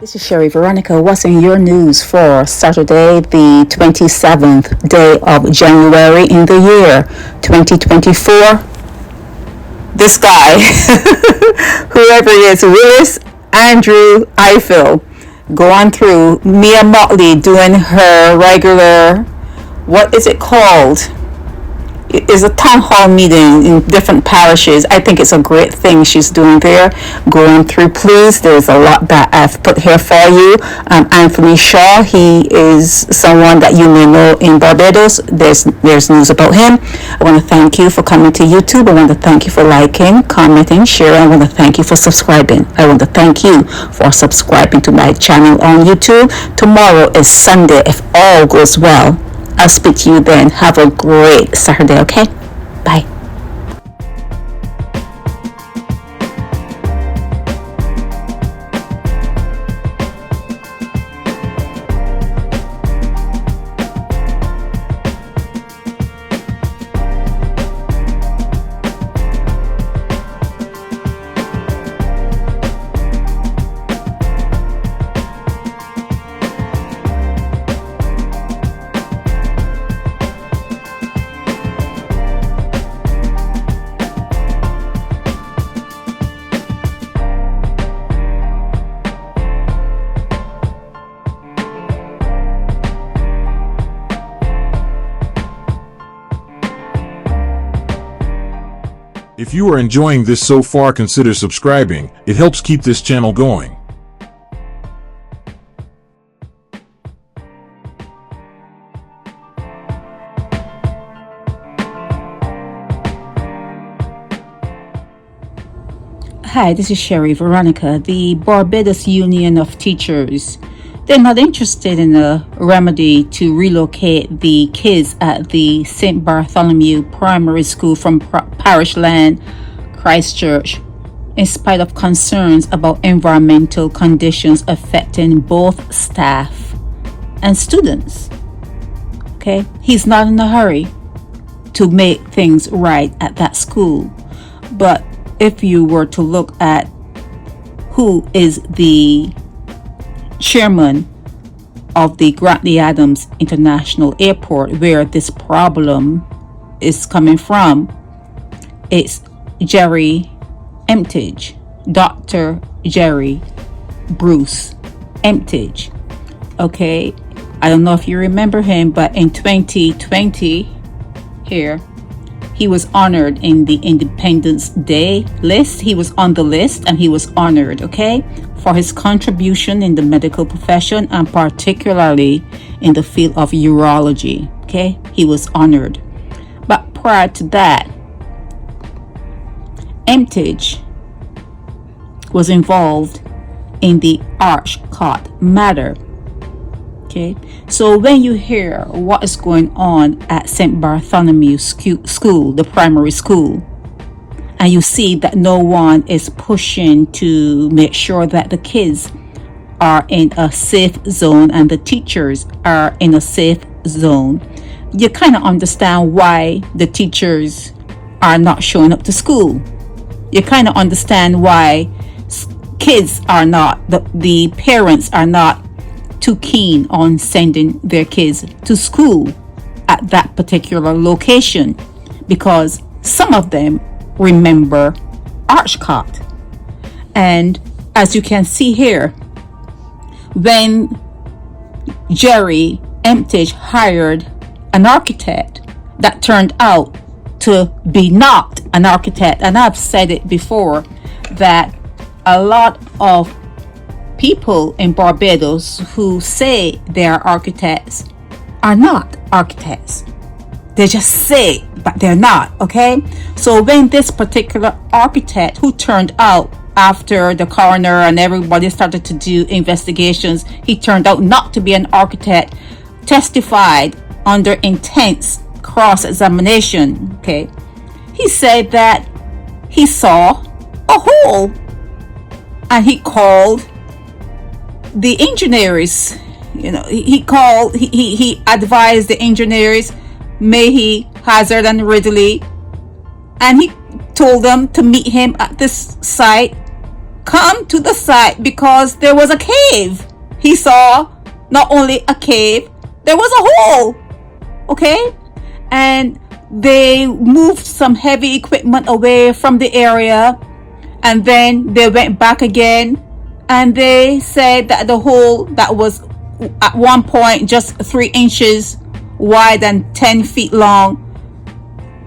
This is Sherry Veronica. What's in your news for Saturday, the 27th day of January in the year 2024? This guy, whoever he is, Willis Andrew Eiffel, going through Mia Motley doing her regular, what is it called? It is a town hall meeting in different parishes. I think it's a great thing she's doing there. Going through, please. There's a lot that I've put here for you. Anthony Shaw, he is someone that you may know in Barbados. There's news about him. I want to thank you for coming to YouTube. I want to thank you for liking, commenting, sharing. I want to thank you for subscribing. I want to thank you for subscribing to my channel on YouTube. Tomorrow is Sunday, if all goes well. I'll speak to you then. Have a great Saturday, okay? Bye. If you are enjoying this so far, consider subscribing. It helps keep this channel going. Hi, this is Sherry Veronica. The Barbados Union of Teachers, they're not interested in a remedy to relocate the kids at the St. Bartholomew Primary School from Parish Land, Christchurch, in spite of concerns about environmental conditions affecting both staff and students. Okay, he's not in a hurry to make things right at that school. But if you were to look at who is the chairman of the Grantley Adams International Airport, where this problem is coming from, it's Jerry Emptage, Dr. Jerry Bruce Emptage. Okay, I don't know if you remember him, but in 2020 here, he was honored in the Independence Day list. He was on the list and he was honored, okay, for his contribution in the medical profession and particularly in the field of urology. Okay, he was honored. But prior to that, Emptage was involved in the Archcott matter. Okay, so when you hear what is going on at St. Bartholomew School, the primary school, and you see that no one is pushing to make sure that the kids are in a safe zone and the teachers are in a safe zone, you kind of understand why the teachers are not showing up to school. You kind of understand why kids are not, the parents are not too keen on sending their kids to school at that particular location, because some of them remember Archcott. And as you can see here, when Jerry Emptage hired an architect that turned out to be not an architect, and I've said it before that a lot of people in Barbados who say they are architects are not architects. They just say, but they're not, okay? So when this particular architect, who turned out after the coroner and everybody started to do investigations, he turned out not to be an architect, testified under intense cross-examination, okay? He said that he saw a hole and he called the engineers. You know, he advised the engineers, Mayhe, Hazard and Ridley, and he told them to meet him at this site come to the site because there was a cave. He saw not only a cave, there was a hole. Okay? And they moved some heavy equipment away from the area, and then they went back again, and they said that the hole that was at one point just 3 inches wide and 10 feet long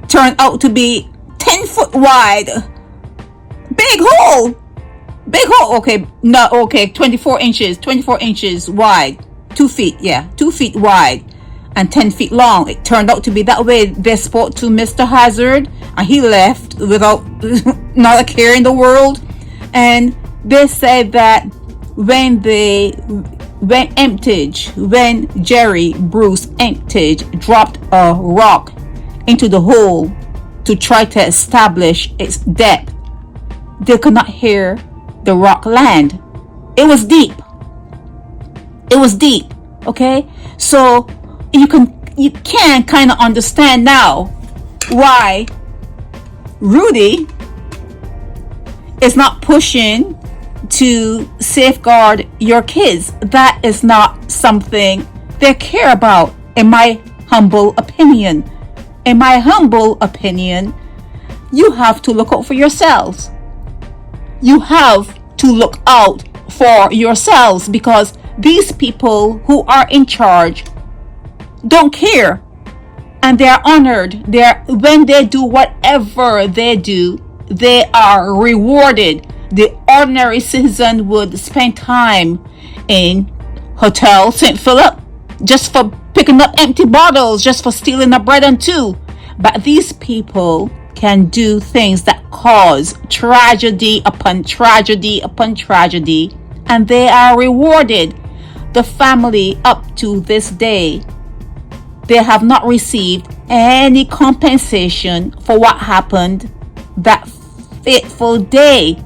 turned out to be 10 foot wide. Big hole. Okay, no, okay, 24 inches wide, 2 feet, 2 feet wide and 10 feet long. It turned out to be that way. They spoke to Mr. Hazard, and he left without not a care in the world. And they said that when Jerry Bruce Emptage dropped a rock into the hole to try to establish its depth, they could not hear the rock land. It was deep. Okay, so you can kind of understand now why Rudy is not pushing to safeguard your kids. That is not something they care about, in my humble opinion. In my humble opinion, you have to look out for yourselves. You have to look out for yourselves, because these people who are in charge don't care, and they are honored. When they do whatever they do, they are rewarded. The ordinary citizen would spend time in Hotel St. Philip just for picking up empty bottles, just for stealing a bread and two. But these people can do things that cause tragedy upon tragedy upon tragedy, and they are rewarded. The family, up to this day, they have not received any compensation for what happened that fateful day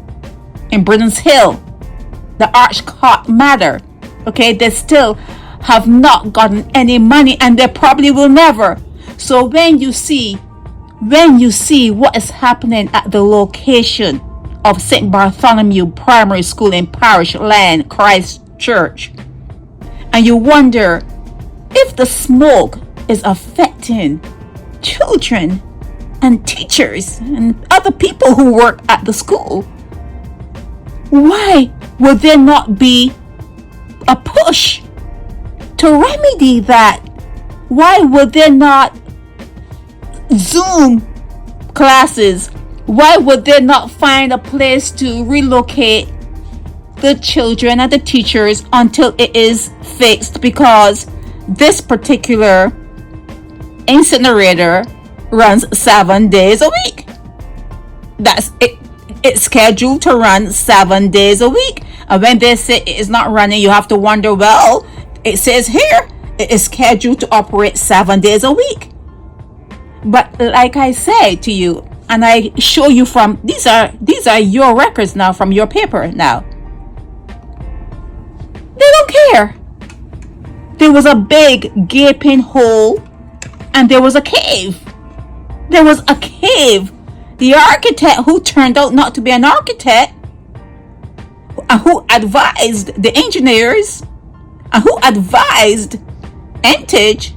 in Britain's Hill, the Archcott matter. Okay, they still have not gotten any money, and they probably will never. So when you see what is happening at the location of St. Bartholomew Primary School in Parish Land, Christchurch, and you wonder if the smoke is affecting children and teachers and other people who work at the school, why would there not be a push to remedy that? Why would there not Zoom classes? Why would they not find a place to relocate the children and the teachers until it is fixed? Because this particular incinerator runs 7 days a week. That's it. It's scheduled to run 7 days a week. And when they say it is not running, you have to wonder, well, it says here it is scheduled to operate 7 days a week. But like I say to you, and I show you from these are your records now, from your paper now. They don't care. There was a big gaping hole, and there was a cave. There was a cave. The architect, who turned out not to be an architect, who advised the engineers, and who advised Emptage,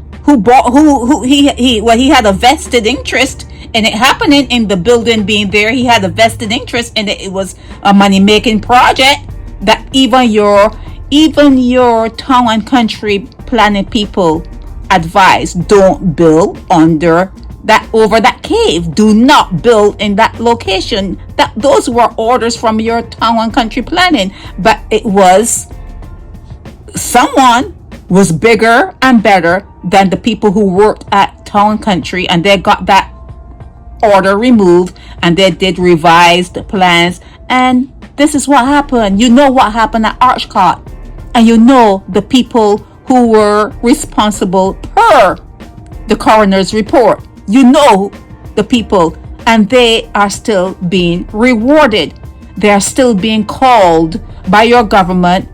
he had a vested interest in it happening, in the building being there. He had a vested interest in it. It was a money-making project that even your town and country planning people advised, don't build over that cave. Do not build in that location. Those were orders from your town and country planning. But it was someone was bigger and better than the people who worked at town and country, and they got that order removed, and they did revised plans, and this is what happened. You know what happened at Archcott, and you know the people who were responsible per the coroner's report. You know the people, and they are still being rewarded. They are still being called by your government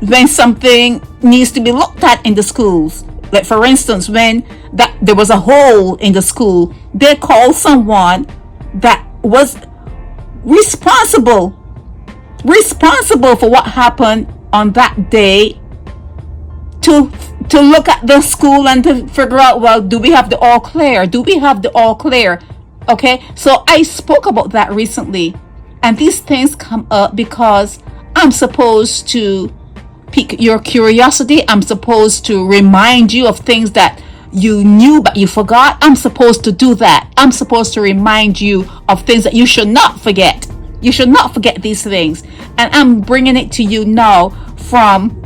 when something needs to be looked at in the schools. Like, for instance, when there was a hole in the school, they called someone that was responsible responsible for what happened on that day to look at the school and to figure out, well, do we have the all clear? Do we have the all clear? Okay, so I spoke about that recently, and these things come up because I'm supposed to pique your curiosity. I'm supposed to remind you of things that you knew but you forgot. I'm supposed to do that. I'm supposed to remind you of things that you should not forget. You should not forget these things. And I'm bringing it to you now from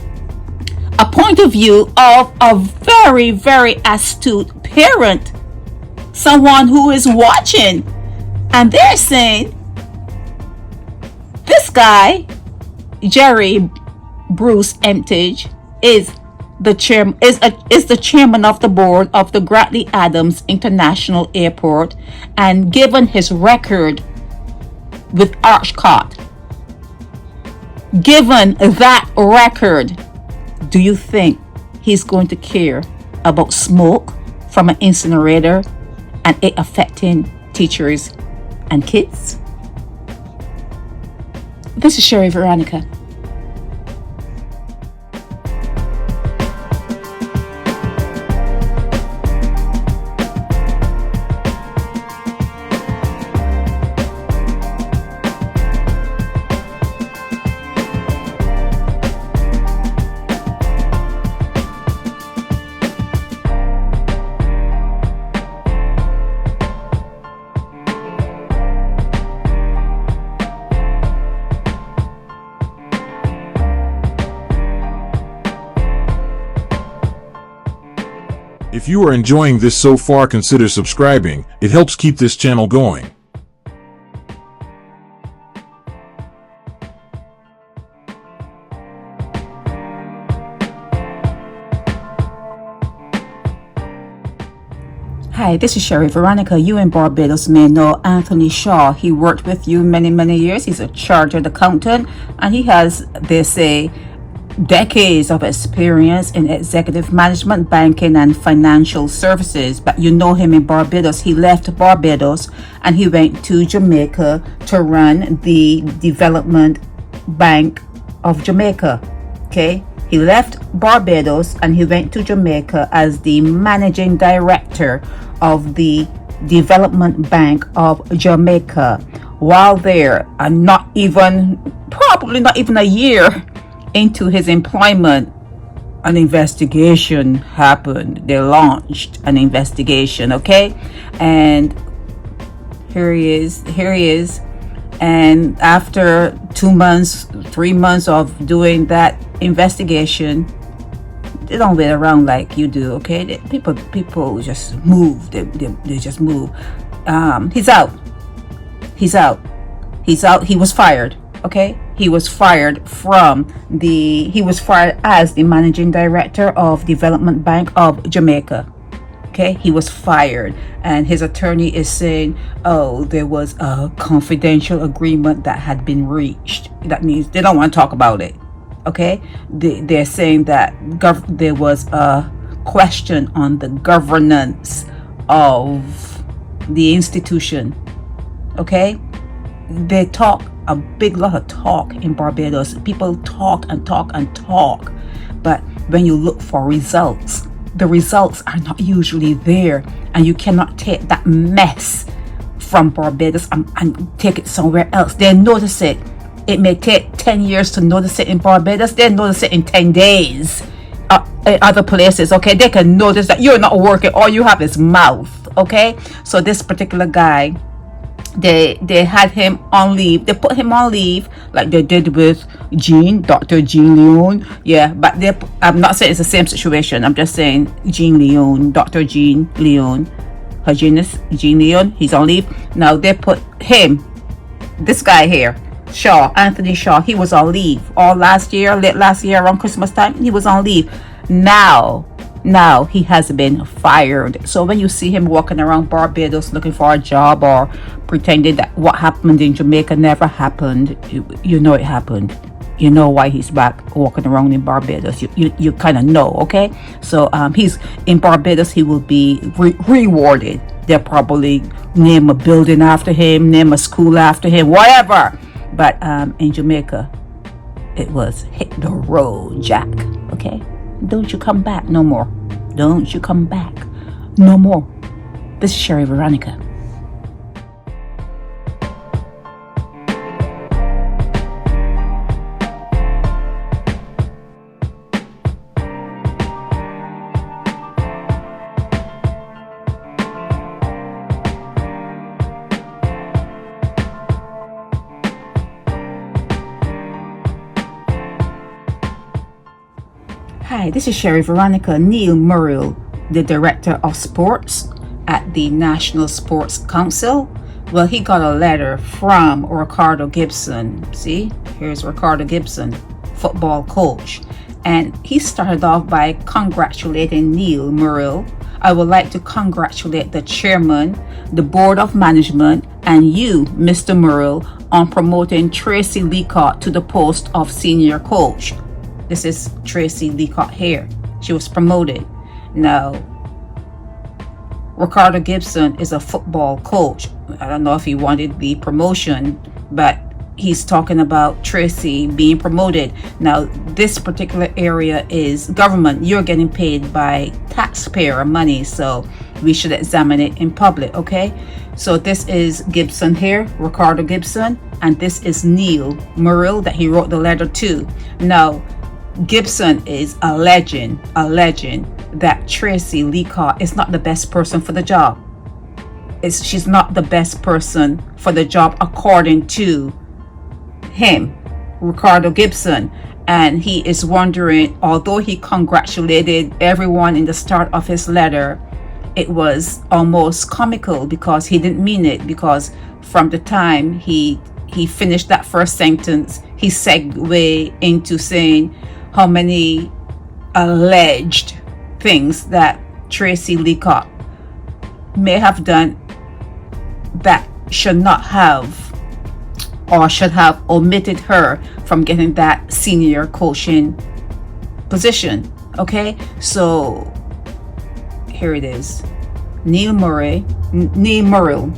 a point of view of a very, very astute parent, someone who is watching, and they're saying this guy, Jerry Bruce Emtage, is the chairman of the board of the Grantley Adams International Airport, and given his record with Archcott, given that record, do you think he's going to care about smoke from an incinerator and it affecting teachers and kids? This is Sherry Veronica. If you are enjoying this so far, consider subscribing. It helps keep this channel going. Hi, this is Sherry Veronica. You in Barbados may know Anthony Shaw. He worked with you many years. He's a chartered accountant, and he has, they say, decades of experience in executive management, banking, and financial services. But you know him in Barbados. He left Barbados and he went to Jamaica to run the Development Bank of Jamaica. Okay, he left Barbados and he went to Jamaica as the managing director of the Development Bank of Jamaica. While there, and probably not even a year into his employment, an investigation happened. They launched an investigation, okay? And here he is. And after 2 months, 3 months of doing that investigation, they don't wait around like you do, okay? People just move. They just move. He's out. He was fired, okay? He was fired as the managing director of Development Bank of Jamaica. Okay, he was fired, and his attorney is saying, oh, there was a confidential agreement that had been reached. That means they don't want to talk about it. Okay, they're saying that there was a question on the governance of the institution. Okay, they talk a big lot of talk in Barbados. People talk and talk and talk, but when you look for results, the results are not usually there, and you cannot take that mess from Barbados and take it somewhere else. They notice it. It may take 10 years to notice it in Barbados. They notice it in 10 days in other places, okay? They can notice that you're not working. All you have is mouth, okay? So this particular guy, they had him on leave. They put him on leave like they did with Dr. Jean Leone. Yeah, but I'm not saying it's the same situation. I'm just saying Dr. Jean Leone, Her Genius Jean Leone, he's on leave. Now they put him, this guy here, Shaw, Anthony Shaw, he was on leave all late last year around Christmas time. He was on leave. Now he has been fired. So when you see him walking around Barbados looking for a job or pretending that what happened in Jamaica never happened, you know it happened. You know why he's back walking around in Barbados. You kind of know, okay? So he's in Barbados. He will be rewarded. They'll probably name a building after him, name a school after him, whatever. But in Jamaica, it was hit the road, Jack. Okay? Don't you come back no more. Don't you come back no more. This is Sherry Veronica. Hi, this is Sherry Veronica. Neil Murrell, the Director of Sports at the National Sports Council. Well, he got a letter from Ricardo Gibson. See, here's Ricardo Gibson, football coach. And he started off by congratulating Neil Murrell. I would like to congratulate the chairman, the board of management, and you, Mr. Murrell, on promoting Tracy Leacock to the post of senior coach. This is Tracy Leacock here. She was promoted. Now, Ricardo Gibson is a football coach. I don't know if he wanted the promotion, but he's talking about Tracy being promoted. Now, this particular area is government. You're getting paid by taxpayer money, so we should examine it in public, okay? So this is Gibson here, Ricardo Gibson, and this is Neil Murrell that he wrote the letter to. Now, Gibson is alleging that Tracy Leacock is not the best person for the job. She's not the best person for the job according to him, Ricardo Gibson. And he is wondering, although he congratulated everyone in the start of his letter, it was almost comical because he didn't mean it, because from the time he finished that first sentence, he segued into saying how many alleged things that Tracy Leacock may have done that should not have, or should have omitted her from getting that senior coaching position. Okay, so here it is. Neil Murrell.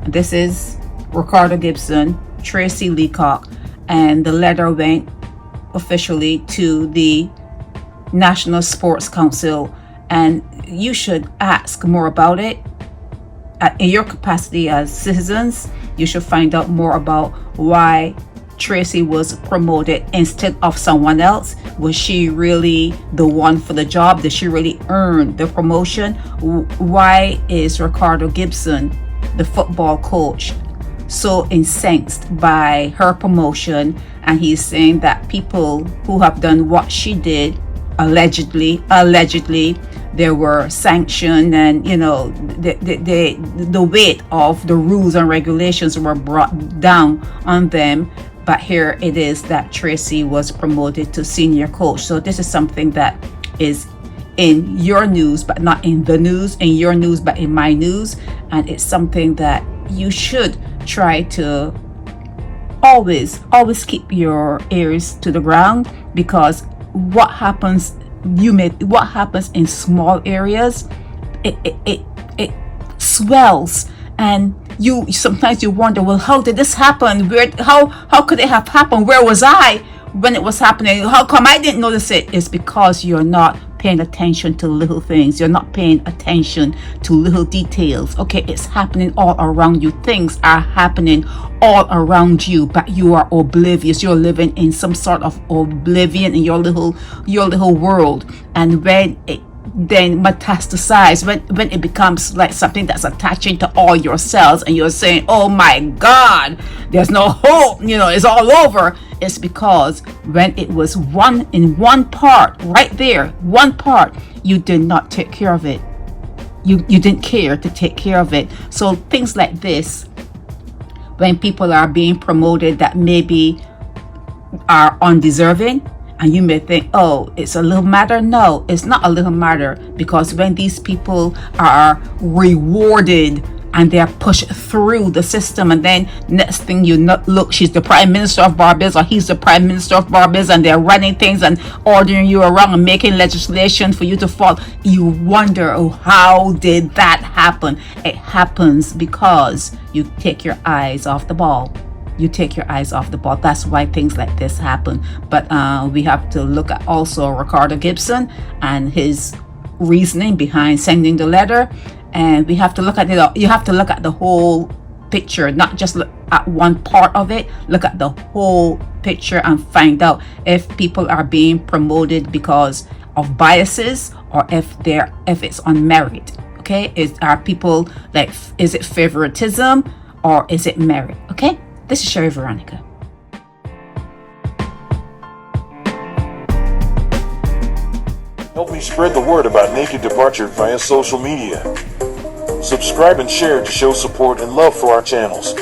This is Ricardo Gibson, Tracy Leacock, and the letter went officially to the National Sports Council, and you should ask more about it. In your capacity as citizens, you should find out more about why Tracy was promoted instead of someone else. Was she really the one for the job? Did she really earn the promotion? Why is Ricardo Gibson, the football coach, so incensed by her promotion? And he's saying that people who have done what she did, allegedly, there were sanctioned, and the weight of the rules and regulations were brought down on them. But here it is that Tracy was promoted to senior coach. So this is something that is in your news, but not in the news, in your news, but in my news. And it's something that you should try to always keep your ears to the ground, because what happens in small areas, it swells, and you sometimes wonder, well, how did this happen? How could it have happened? Where was I when it was happening? How come I didn't notice it? It's because you're not paying attention to little things. You're not paying attention to little details. Okay, it's happening all around you. Things are happening all around you, but you are oblivious. You're living in some sort of oblivion in your little world. And when it then metastasize, when it becomes like something that's attaching to all your cells, and you're saying, oh my God, there's no hope, it's all over. It's because when it was in one part, right there, one part, you did not take care of it. You didn't care to take care of it. So things like this, when people are being promoted that maybe are undeserving, and you may think, oh, it's a little matter. No, it's not a little matter, because when these people are rewarded and they're pushed through the system, and then next thing you know, look, she's the Prime Minister of Barbados, or he's the Prime Minister of Barbados, and they're running things and ordering you around and making legislation for you to follow. You wonder, oh, how did that happen? It happens because you take your eyes off the ball. you take your eyes off the ball. That's why things like this happen. But we have to look at also Ricardo Gibson and his reasoning behind sending the letter, and we have to look at it. You have to look at the whole picture, not just look at one part of it. Look at the whole picture and find out if people are being promoted because of biases or if it's on merit. Okay, are people like, is it favoritism or is it merit? Okay, this is Sherry Veronica. Help me spread the word about Naked Departure via social media. Subscribe and share to show support and love for our channels.